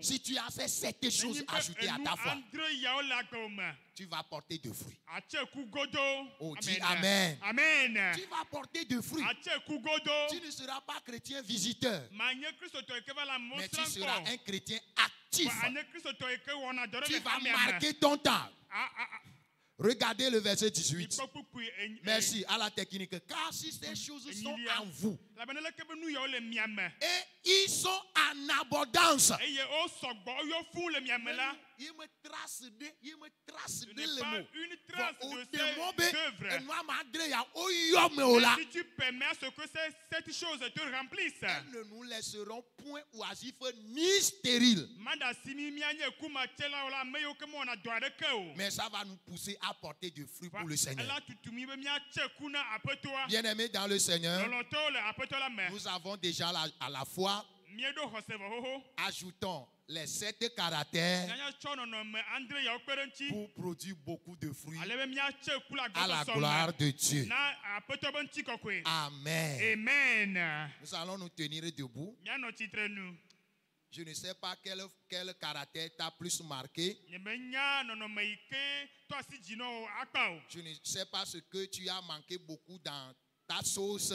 Si tu as fait cette chose ajoutée à ta foi, tu vas porter de fruits. Oh, dis Amen. Amen. Tu vas porter de fruits. Tu ne seras pas chrétien visiteur, mais tu seras un chrétien actif. Tu vas marquer ton temps. Regardez le verset 18. Merci à la technique. Car si ces choses sont en vous et ils sont en abondance. Il me trace de le mot. Si tu permets à ce que cette chose te remplisse, elles ne nous laisseront point oisifs ni stériles. Mais ça va nous pousser à porter du fruit pour le Seigneur. Bien-aimés dans le Seigneur, nous avons déjà à la fois, ajoutons les 7 caractères pour produire beaucoup de fruits à la gloire de Dieu. Amen. Amen. Nous allons nous tenir debout. Je ne sais pas quel caractère t'a plus marqué. Je ne sais pas ce que tu as manqué beaucoup dans ta sauce.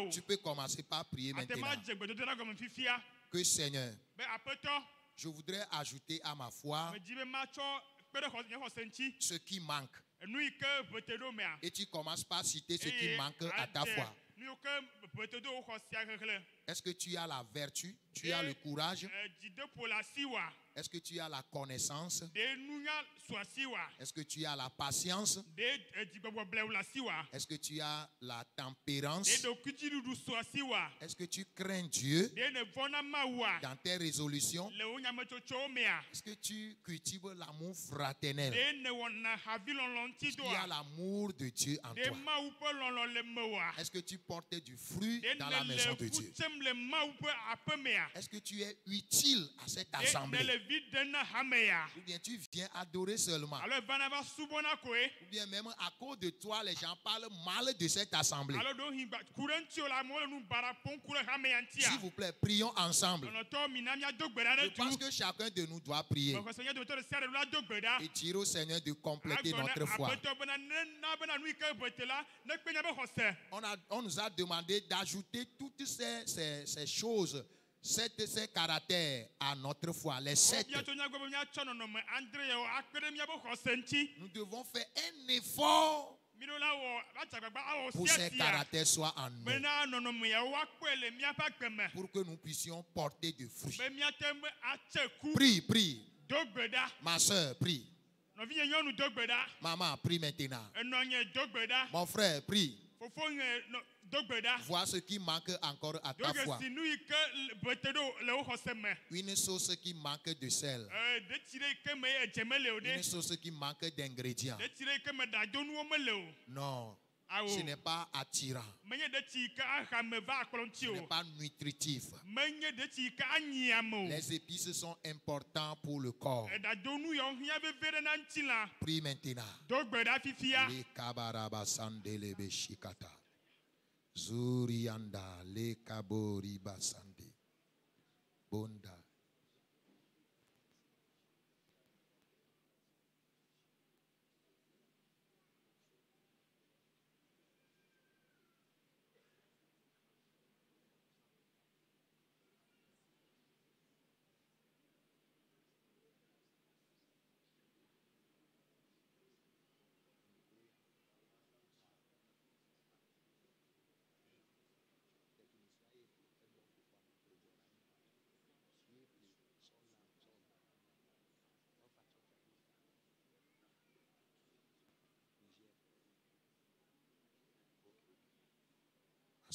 Tu peux commencer par prier maintenant. Que Seigneur, je voudrais ajouter à ma foi ce qui manque. Et tu commences par citer ce qui manque à ta foi. Est-ce que tu as la vertu? Tu as le courage? Est-ce que tu as la connaissance? Est-ce que tu as la patience? Est-ce que tu as la tempérance? Est-ce que tu crains Dieu dans tes résolutions? Est-ce que tu cultives l'amour fraternel? Est-ce qu'il y a l'amour de Dieu en toi? Est-ce que tu portes du fruit dans la maison de Dieu? Est-ce que tu es utile à cette assemblée? Ou bien tu viens adorer seulement? Ou bien même à cause de toi, les gens parlent mal de cette assemblée? S'il vous plaît, prions ensemble. Je pense que chacun de nous doit prier et dire au Seigneur de compléter notre foi. On nous a demandé d'ajouter toutes ces choses, ces caractères à notre foi, les 7. Nous devons faire un effort pour que ces caractères soient en nous, pour que nous puissions porter du fruit. Prie. Ma soeur, prie. Maman, prie maintenant. Mon frère, prie. Vois ce qui manque encore à ta foi. Une sauce qui manque de sel. Une sauce qui manque d'ingrédients. Non, ce n'est pas attirant. Ce n'est pas nutritif. Les épices sont importants pour le corps. Prie maintenant. Les kabarabasandele shikata. Zurianda le kabori basande. Bonda.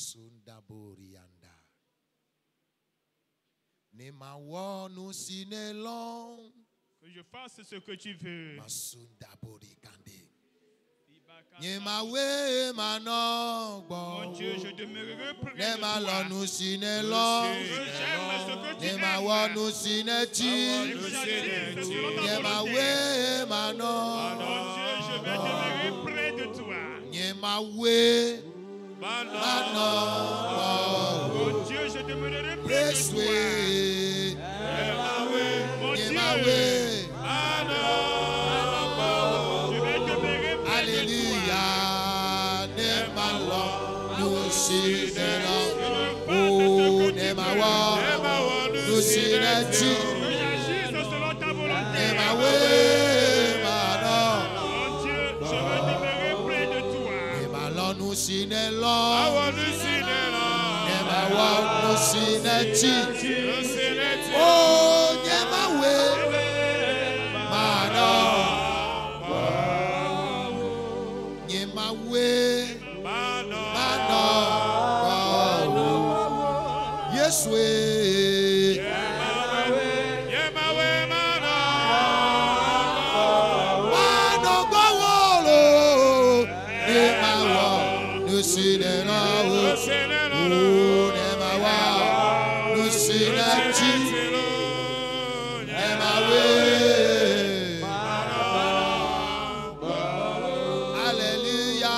Sundaborianda. Nemawonu sinelon. Que je fasse ce que tu veux. Masundabori kande. Yemawe manogbo. Mon Dieu, je demeurerai près de Nema toi. lonu sinelo. J'aime ce que tu Nema aimes. wonu sineti. J'agis selon ta Yemawe volonté. manogbo. Mon Dieu, je vais demeurer près de toi. Yemawe manogbo. Mon Dieu, je demeurerai près de toi. Yeswe. Mon Dieu, Yemawe. je vais demeurer près de Alléluia. Nema lonu sinelo. toi. Oh, nema wonu sineti. Que j'agisse selon ta volonté. Yemawe manogbo. Mon Dieu, je vais demeurer près de toi. Emalonu sinelo. Nema wonu sineti. Oh, Yemawe manogbo. Yemawe manogbo. Yeswe. Manogbo wolo. Yemawa nusinelo. Oh, Yemawa nusineti. Yemawe. Alléluia.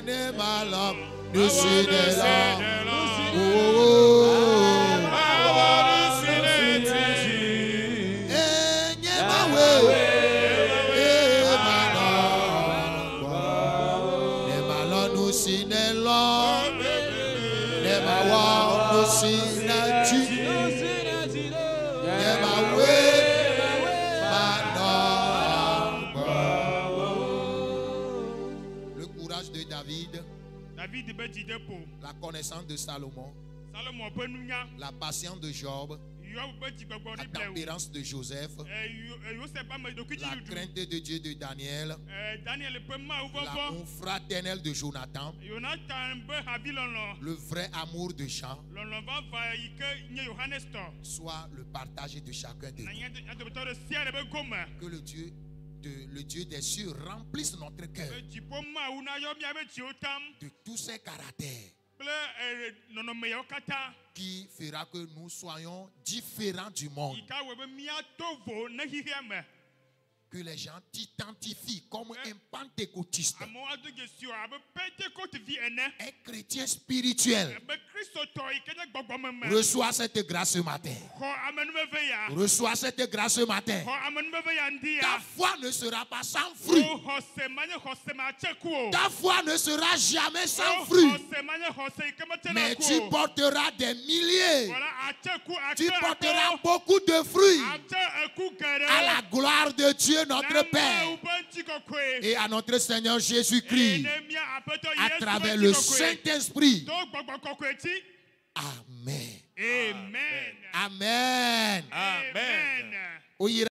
Nemalom nusinelo. Oh, Yemawe. Emanogbo. Nemalom nusinelo. Nemawa nusineti. Yemawe manogbo. Le courage de David, David be didi po. la connaissance de Salomon, Salomon be nunya. la patience de Job, Yob be dzigbɔgbɔ la ni blewu. tempérance de Joseph, Yosef be ameɖokui la dziɖuɖu. crainte de Dieu de Daniel, Daniel be Mawu vɔvɔ. l'amour fraternel de Jonathan, Jonathan be havi lɔlɔ. le vrai amour de Jean, Lɔlɔ vava yi ke nye Yohanes tɔ. soit le partage de chacun de Na nous. nye dometɔ ɖe sia ɖe be gome. Que le Dieu des cieux remplisse notre cœur Be dziƒo Mawu nayɔ míabe dziwo tam de tous ces caractères kple nɔnɔme yawo katã. qui fera que nous soyons différents du monde. Yi ka wɔ be míato vo ne xixia me. Que les gens t'identifient comme un pentecôtiste, Amewo ado dzesi o abe Pentecote vi ene. un chrétien spirituel. Be kristotɔ yi ke nye gbɔgbɔmeme. Reçois cette grâce ce matin. Xɔ amenuveve ya. Reçois cette grâce ce matin. Xɔ amenuveve ya ŋdi Ta ya. foi ne sera pas sans fruit. O xɔse manye xɔse ma tse ku o. Ta foi ne sera jamais sans O fruit. xɔse manye xɔse yi ke metse na Mais ku tu o. porteras des milliers. Voilà, atse ku Tu akpe porteras akpewo. beaucoup de fruits Atse eku geɖe. à la gloire de Dieu notre Na Père Mawu be ŋutikɔkɔe. et à notre Seigneur Eye Jésus-Christ ne mía Aƒetɔ à Yesu travers be le ŋutikɔkɔe. Saint-Esprit. To gbɔgbɔ kɔkɔe dzi. Amen. Amen. Amen. Amen. Oyera